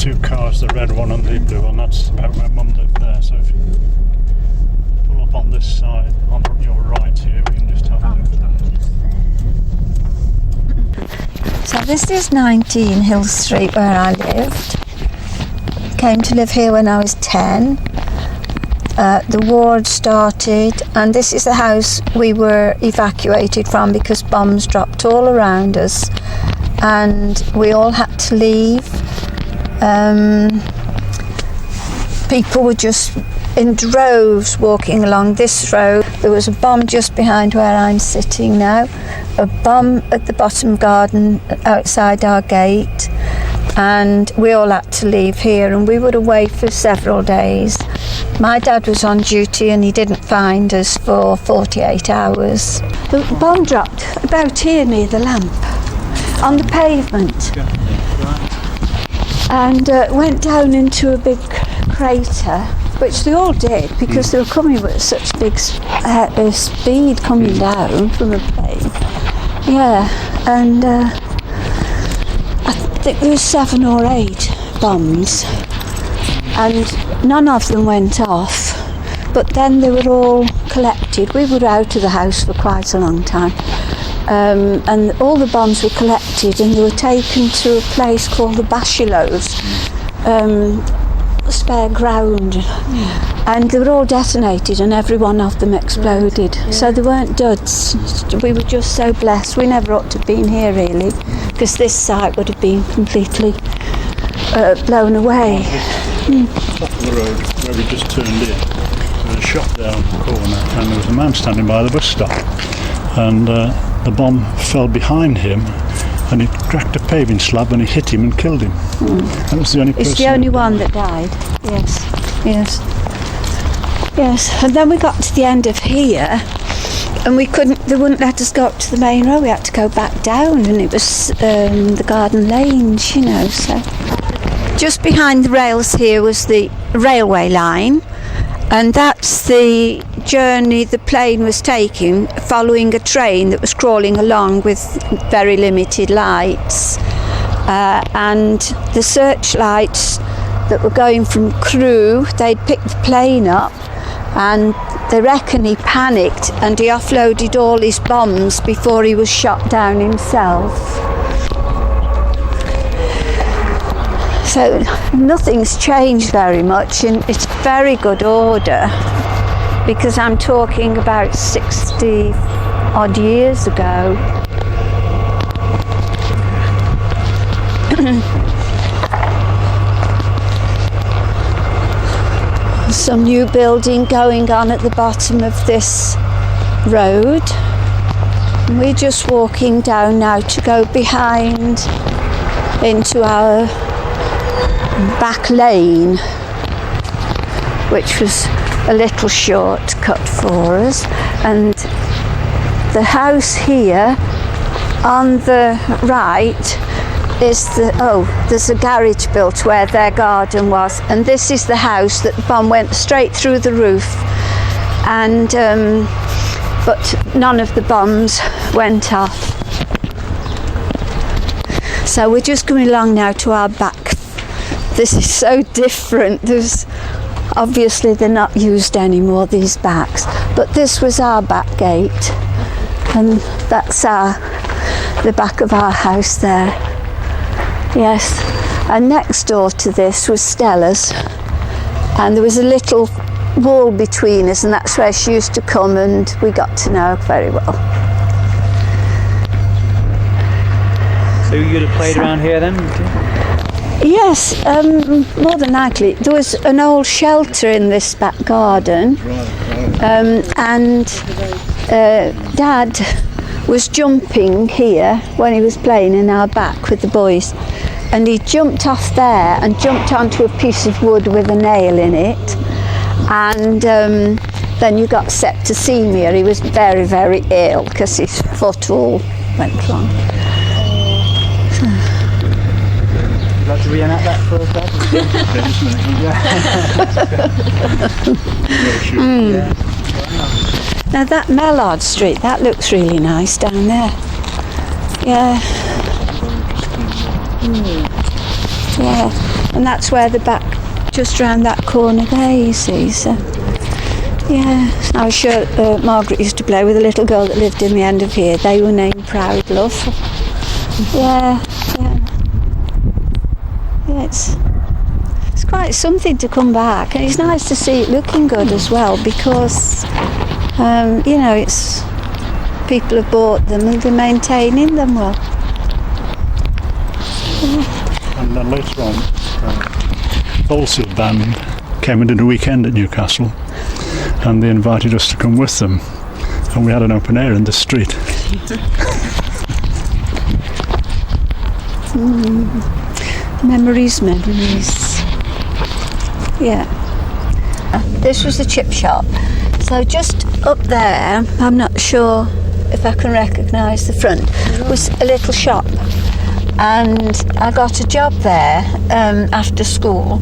two cars, the red one and the blue one. That's about where Mum lived there. So if you pull up on this side, on your right here, we can just have a look. So this is 19 Hill Street where I lived. Came to live here when I was 10. The war had started, and this is the house we were evacuated from because bombs dropped all around us and we all had to leave. People were just in droves walking along this road. There was a bomb just behind where I'm sitting now, a bomb at the bottom garden outside our gate, and we all had to leave here, and we were away for several days. My dad was on duty and he didn't find us for 48 hours. The bomb dropped about here near the lamp, on the pavement, and went down into a big crater, which they all did because they were coming with such big speed coming down from a plane. Yeah, and I think there was 7 or 8 bombs, and none of them went off, but then they were all collected. We were out of the house for quite a long time, and all the bombs were collected and they were taken to a place called the Bashilos, spare ground, and they were all detonated and every one of them exploded. So they weren't duds. We were just so blessed. We never ought to have been here really, because this site would have been completely blown away. Top of the road where we just turned in, there was a shop there on the corner, and there was a man standing by the bus stop, and the bomb fell behind him and it cracked a paving slab and it hit him and killed him. That was the only person. It's the only one that died. Yes. And then we got to the end of here and they wouldn't let us go up to the main road. We had to go back down, and it was the garden lanes, so. Just behind the rails here was the railway line, and that's the journey the plane was taking, following a train that was crawling along with very limited lights, and the searchlights that were going from Crewe, they'd picked the plane up, and they reckon he panicked and he offloaded all his bombs before he was shot down himself. So nothing's changed very much, and it's very good order, because I'm talking about 60 odd years ago. Some new building going on at the bottom of this road. And we're just walking down now to go behind into our back lane, which was a little shortcut for us. And the house here on the right is there's a garage built where their garden was, and this is the house that the bomb went straight through the roof, and but none of the bombs went off. So we're just going along now to our back. This is so different. Obviously they're not used anymore, these backs, but this was our back gate, and that's the back of our house there. Yes, and next door to this was Stella's, and there was a little wall between us, and that's where she used to come, and we got to know her very well. So you would have played around here then? Yes, more than likely. There was an old shelter in this back garden, and Dad was jumping here when he was playing in our back with the boys, and he jumped off there and jumped onto a piece of wood with a nail in it, and then you got septicemia. He was very, very ill because his foot all went wrong. Would you like to reenact that for us, Dad? Now that Mallard Street, that looks really nice down there. Yeah. Yeah. And that's where the back, just round that corner there, you see. So, yeah. I was sure Margaret used to play with a little girl that lived in the end of here. They were named Proud Love. Yeah. Yeah, it's quite something to come back, and it's nice to see it looking good as well, because it's people have bought them and they're maintaining them well. And then later on, Bolsey band came and did a weekend at Newcastle, and they invited us to come with them, and we had an open air in the street. Memories. Yeah. This was the chip shop. So just up there, I'm not sure if I can recognise the front, was a little shop. And I got a job there after school,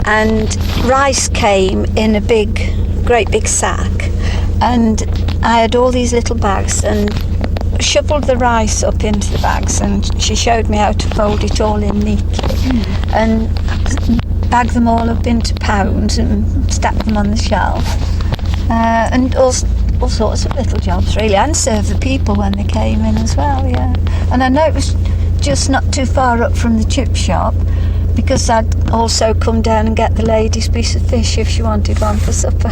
and rice came in a great big sack, and I had all these little bags and shoveled the rice up into the bags, and she showed me how to fold it all in neatly and bag them all up into pounds and stack them on the shelf, and all sorts of little jobs really, and serve the people when they came in as well. Yeah. And I know it was just not too far up from the chip shop, because I'd also come down and get the lady's piece of fish if she wanted one for supper.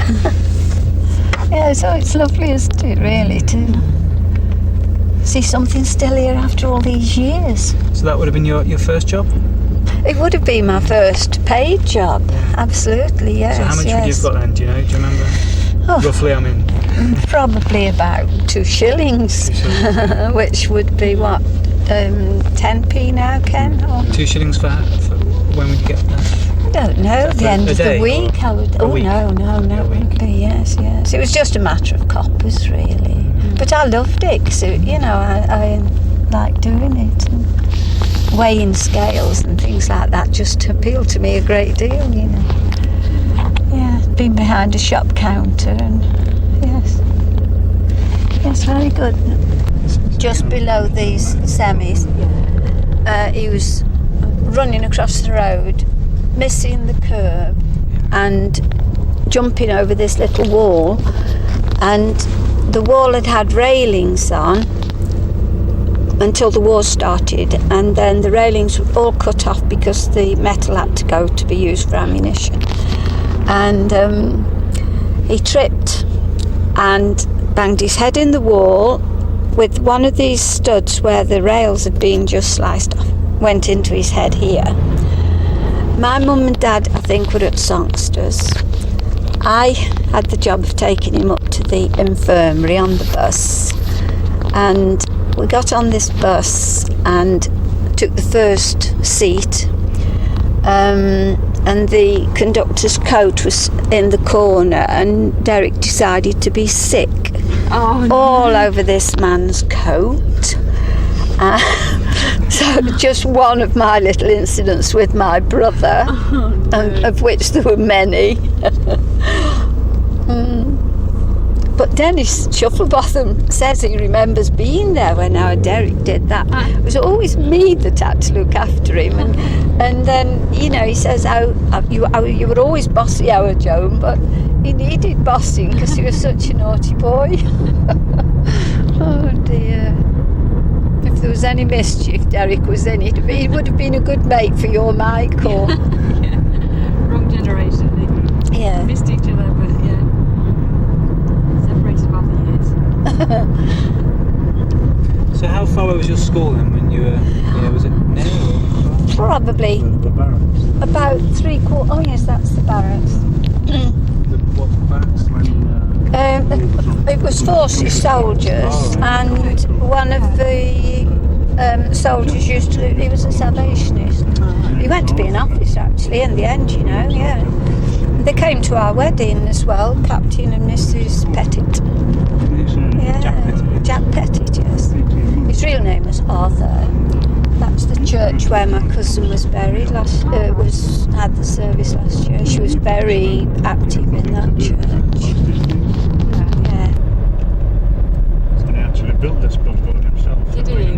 Yeah, so it's lovely, isn't it, really, to see something still here after all these years. So that would have been your first job? It would have been my first paid job, absolutely, yes. So how much would you have got then, do you know? Do you remember? Oh, roughly, I mean. Probably about 2 shillings, which would be what, 10p now, Ken? Or 2 shillings for when we get that? I don't know, at the end of the week I would. Oh, week? no, it wouldn't be, yes. It was just a matter of coppers, really. But I loved it, because, I like doing it. And weighing scales and things like that just appealed to me a great deal, Yeah, been behind a shop counter, and yes, very good. Just below these semis, he was running across the road, missing the curb and jumping over this little wall, and the wall had railings on until the war started, and then the railings were all cut off because the metal had to go to be used for ammunition. And he tripped and banged his head in the wall with one of these studs where the rails had been just sliced off, went into his head here. My mum and dad, I think, were at Songsters. I had the job of taking him up to the infirmary on the bus, and we got on this bus and took the first seat, and the conductor's coat was in the corner, and Derek decided to be sick all over this man's coat. So just one of my little incidents with my brother, of which there were many. But Dennis Shufflebotham says he remembers being there when our Derek did that. It was always me that had to look after him, and then he says you were always bossy, our Joan, but he needed bossing because he was such a naughty boy. Oh dear. If there was any mischief, Derek was in it. He would have been a good mate for your Michael. Yeah. Wrong generation. They missed each other, but separated by the years. So how far away was your school then when you were, was it near or far? Probably The barracks. about 3/4. Oh yes, that's the barracks. What barracks? It was forces soldiers, and one of the soldiers he was a Salvationist. He went to be an officer actually in the end, They came to our wedding as well, Captain and Mrs. Pettit. Jack Pettit, yes. His real name was Arthur. That's the church where my cousin was buried had the service last year. She was very active in that church. Yeah. So he actually built this bungalow himself. Did he?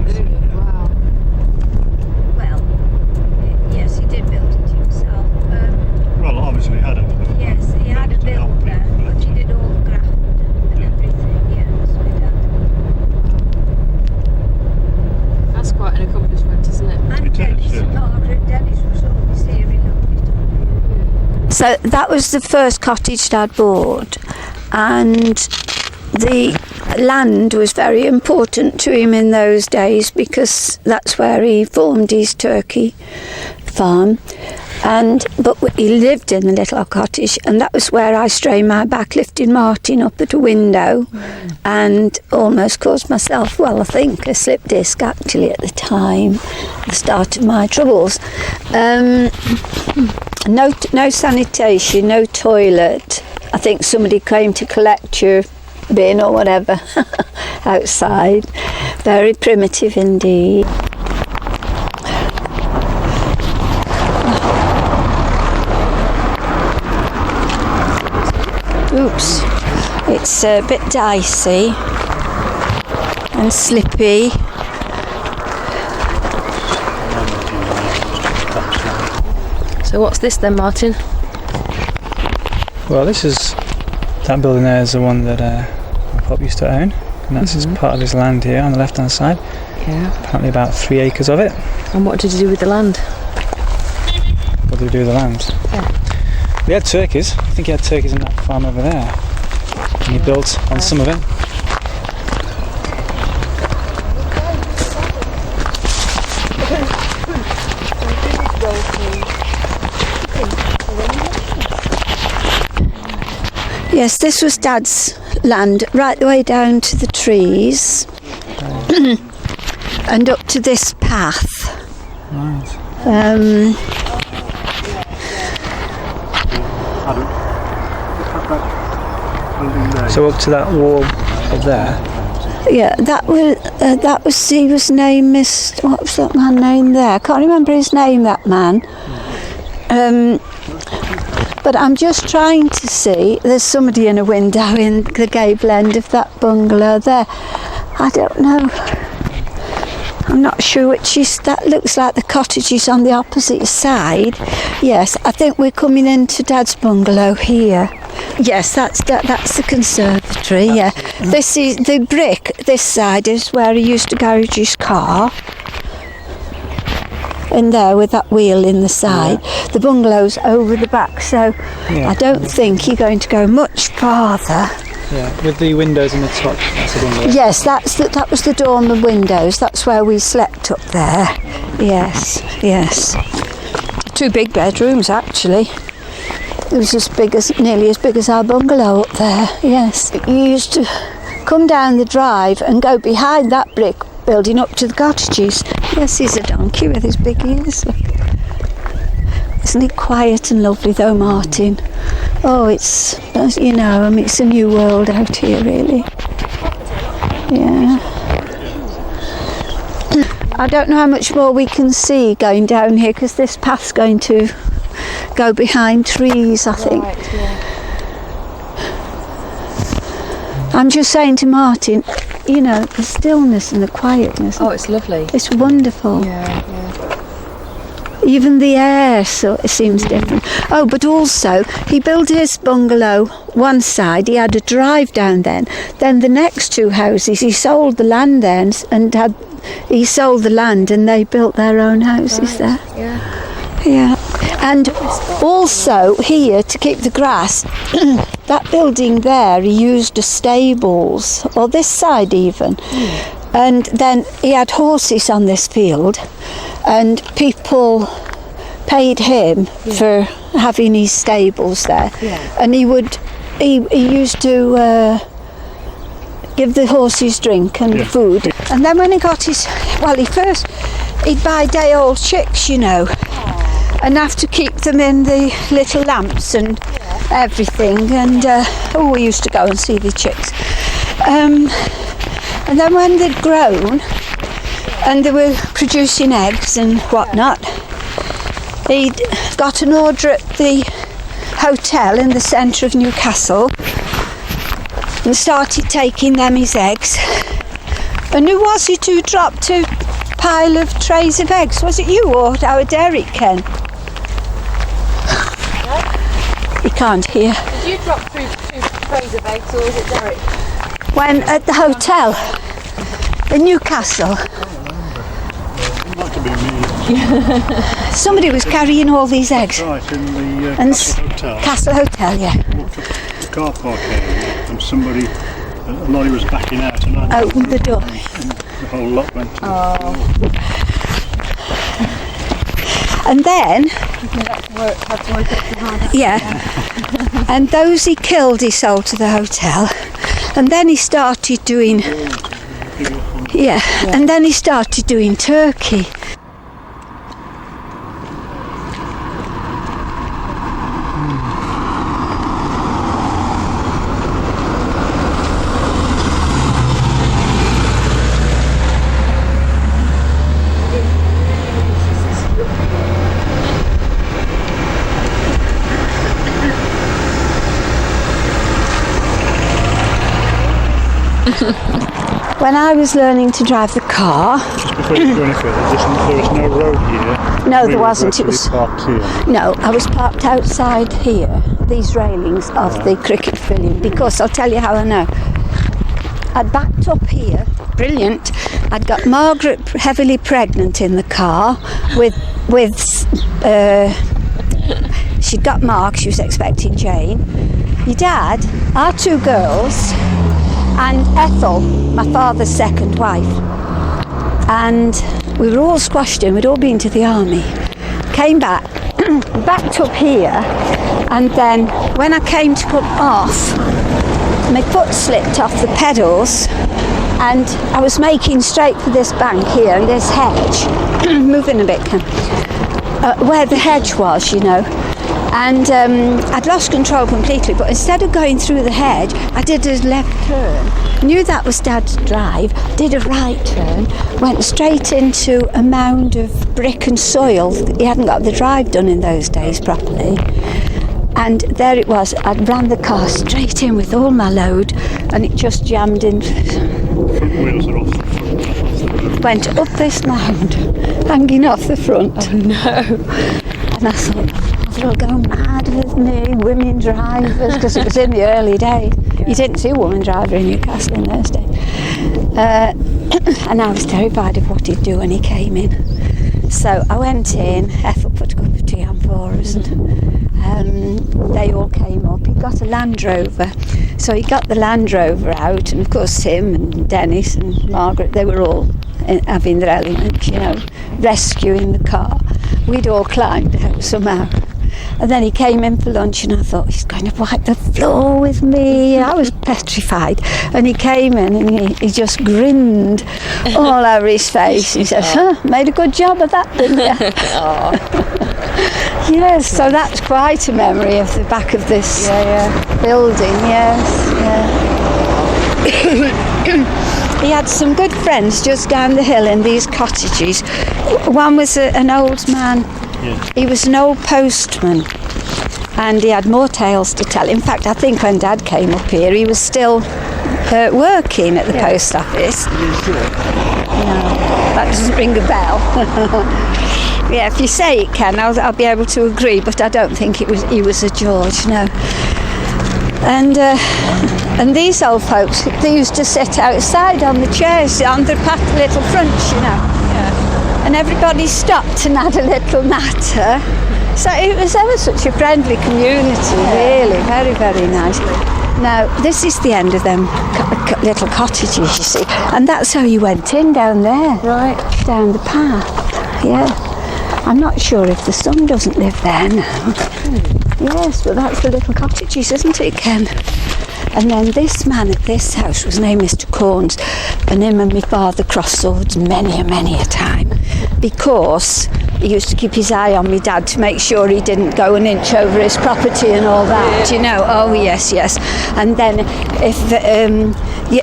Wow. Well, yes, he did build it himself. So that was the first cottage Dad bought, and the land was very important to him in those days because that's where he formed his turkey farm. But he lived in the little cottage, and that was where I strained my back lifting Martin up at a window and almost caused myself, well, I think a slip disc actually at the time, the start of my troubles. No sanitation, no toilet. I think somebody came to collect your bin or whatever outside. Very primitive indeed. Oops, it's a bit dicey and slippy. So what's this then, Martin? Well, that building there is the one that my pop used to own, and that's just part of his land here on the left hand side. Yeah. Apparently about 3 acres of it. And what did you do with the land? What do we do with the land? Yeah. We had turkeys. I think he had turkeys in that farm over there. And he built on some of it. Yes, this was Dad's land, right the way down to the trees and up to this path. Right. So up to that wall up there. Yeah, that was he was named what was that man named there? I can't remember his name, that man. But I'm just trying to see, there's somebody in a window in the gable end of that bungalow there. I don't know. I'm not sure which is, that looks like the cottage is on the opposite side. Yes, I think we're coming into Dad's bungalow here. Yes, that's the conservatory, yeah. This is the brick, this side is where he used to garage his car. In there with that wheel in the side. Yeah. The bungalow's over the back, so I don't think you're going to go much farther. Yeah, with the windows in the top, that's the bungalow. Yes, that was the door and the windows. That's where we slept up there. Yes. 2 big bedrooms actually. It was nearly as big as our bungalow up there. Yes, you used to come down the drive and go behind that brick building up to the cottages. Yes, he's a donkey with his big ears. Isn't it quiet and lovely though, Martin? Oh, it's a new world out here, really. Yeah. I don't know how much more we can see going down here because this path's going to go behind trees, I think. Right, yeah. I'm just saying to Martin, the stillness and the quietness. Oh, it's lovely. It's wonderful. Yeah. Even the air it seems different. Oh, but also, he built his bungalow one side, he had a drive down then. Then the next 2 houses, he sold the land then, and he sold the land and they built their own houses there. Yeah. And also here, to keep the grass, that building there, he used as stables, or this side even. And then he had horses on this field, and people paid him for having his stables there. And he used to give the horses drink and food. And then when he got he'd buy day-old chicks, and have to keep them in the little lamps and everything. And we used to go and see the chicks. And then when they'd grown and they were producing eggs and whatnot, he'd got an order at the hotel in the centre of Newcastle and started taking them his eggs. And who was it who dropped a pile of trays of eggs? Was it you or our Derek, Ken? He can't hear. Did you drop through 2 trays of eggs, or was it Derek? When at the hotel in Newcastle. Not to be me. somebody was carrying all these eggs. Right, in the And Castle Hotel. Castle Hotel, yeah. Walked up the car park area and somebody, a lorry was backing out and I Opened the door. and the whole lot went to And then, yeah, and those he killed, he sold to the hotel. And then he started doing, and then he started doing turkey. When I was learning to drive the car, Just before you go any further, there was no road here. no, We there were wasn't. It virtually was parked here. no. I was parked outside here, these railings of the cricket pavilion, because I'll tell you how I know. I'd backed up here, brilliant. I'd got Margaret heavily pregnant in the car with she'd got Mark. She was expecting Jane. Your dad, our two girls, and Ethel, my father's second wife. And we were all squashed in, we'd all been to the army. Came back, backed up here, and then when I came to come off, my foot slipped off the pedals and I was making straight for this bank here and this hedge, moving a bit, where the hedge was, you know. And I'd lost control completely, but instead of going through the hedge, I did a left turn, knew that was Dad's drive, did a right turn, went straight into a mound of brick and soil. He hadn't got the drive done in those days properly. And there it was, I'd ran the car straight in with all my load and it just jammed in. Front wheels are off the front. Went up this mound, hanging off the front. Oh no. And I thought, they'll go mad with me, women drivers, because it was in the early days. Yeah. You didn't see a woman driver in Newcastle in those days. And I was terrified of what he'd do when he came in. So I went in, Ethel put a cup of tea on for us, and they all came up. He got a Land Rover. So he got the Land Rover out, and of course Tim and Dennis and Margaret, they were all having their element, you know, rescuing the car. We'd all climbed out somehow. And then he came in for lunch and I thought, he's going to wipe the floor with me. I was petrified. And he came in and he just grinned all over his face. He said, made a good job of that, didn't you? Yes, so that's quite a memory of the back of this building, yes. He had some good friends just down the hill in these cottages. One was an old man. Yeah. He was an old postman and he had more tales to tell. In fact, I think when Dad came up here, he was still working at the post office. No, that doesn't ring a bell. Yeah, if you say it can, I'll be able to agree, but I don't think he was a George, no. And these old folks, they used to sit outside on the chairs on the little fronts, you know. And everybody stopped and had a little natter. So it was ever such a friendly community, really, very, very nice. Now, this is the end of them little cottages, you see, and that's how you went in down there. Right. Down the path, yeah. I'm not sure if the son doesn't live there now. Yes, but that's the little cottages, isn't it, Ken? And then this man at this house was named Mr. Corns, and him and my father crossed swords many a time, because he used to keep his eye on me dad to make sure he didn't go an inch over his property and all that, you know. Oh yes. And then if the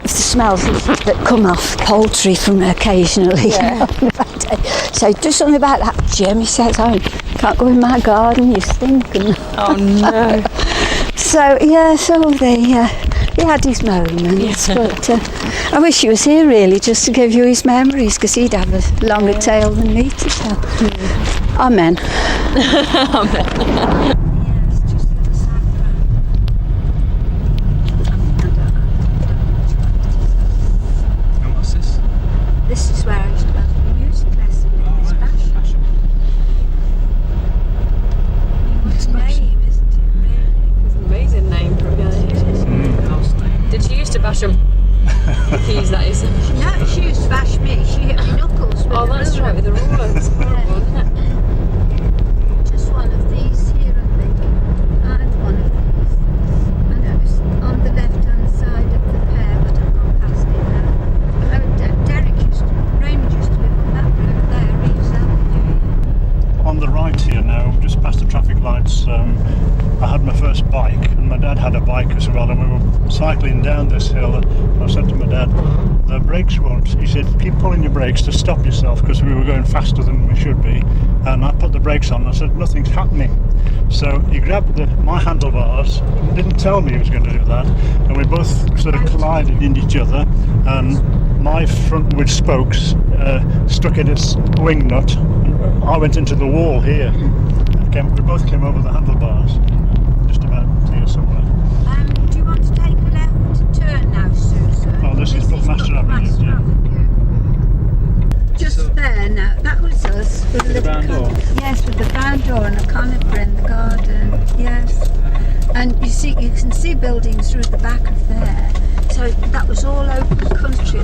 smells that come off poultry from occasionally, so do something about that, Jim. He says, oh, can't go in my garden, you stink. And Oh no. so he had his moments, but I wish he was here really, just to give you his memories, because he'd have a longer tale than me to tell. Amen. Amen. And what's this? This is where I used to have a music lesson in this fashion. on the right here now, just past the traffic lights. I had my first bike, and my dad had a bike as well, and we were cycling down this hill. And I said to my dad, the brakes won't. He said, keep pulling your brakes to stop yourself, because we were going faster than we should be. And I put the brakes on, and I said, nothing's happening. So he grabbed my handlebars, didn't tell me he was going to do that, and we both sort of collided into each other, and my frontward spokes stuck in its wing nut. I went into the wall here. We both came over the handlebars, just about here somewhere. Do you want to take a left turn now, Susan? Oh, this is Buckmaster Avenue, yeah. Just there now, that was us. With the brown door? Yes, with the brown door and a conifer in the garden, yes. And you can see buildings through the back of there. So that was all open country.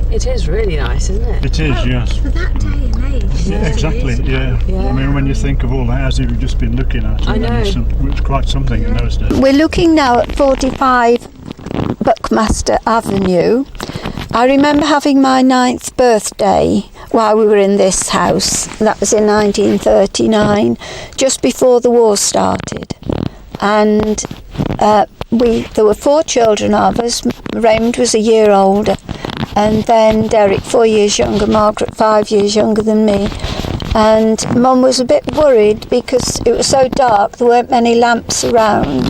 It is really nice, isn't it? It is, yes. For that day and age. Yeah, exactly, yeah. I mean, when you think of all the houses we've just been looking at, I know. it's quite something in those days. We're looking now at 45 Buckmaster Avenue. I remember having my 9th birthday while we were in this house. That was in 1939, just before the war started. And there were 4 children of us. Raymond was a year older, and then Derek 4 years younger, Margaret 5 years younger than me. And Mum was a bit worried because it was so dark, there weren't many lamps around,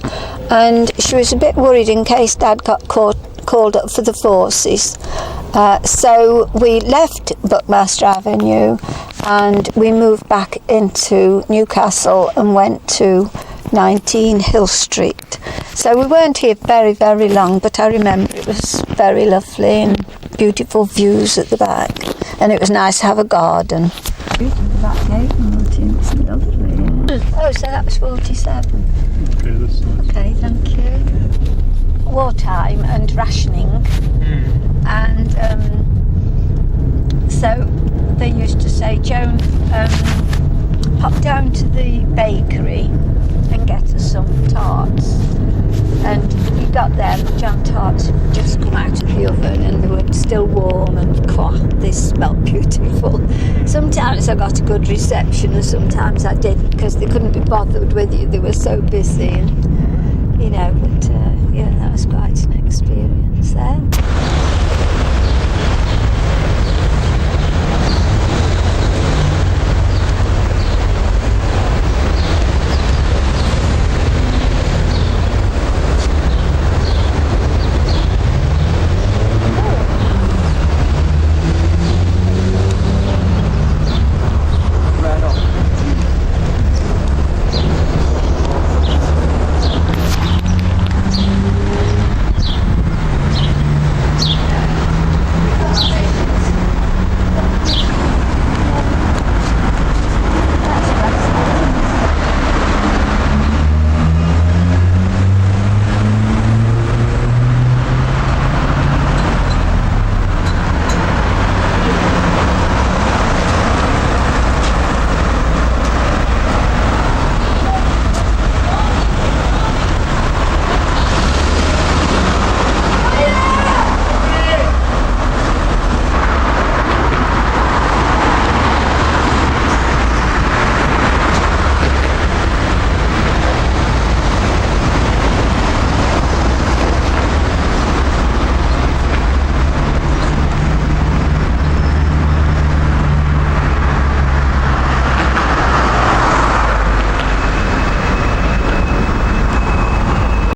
and she was a bit worried in case Dad got called up for the forces. So we left Buckmaster Avenue and we moved back into Newcastle and went to 19 Hill Street. So we weren't here very, very long, but I remember it was very lovely and beautiful views at the back, and it was nice to have a garden. Beautiful back garden, it's lovely. Yeah. Oh, so that was 47. Okay, that's nice. Okay, thank you. Wartime and rationing, and so they used to say, Joan, pop down to the bakery and get us some tarts. And we got them, jam tarts just come out of the oven, and they were still warm, and they smelled beautiful. Sometimes I got a good reception and sometimes I didn't, because they couldn't be bothered with you, they were so busy, and but yeah, that was quite an experience there.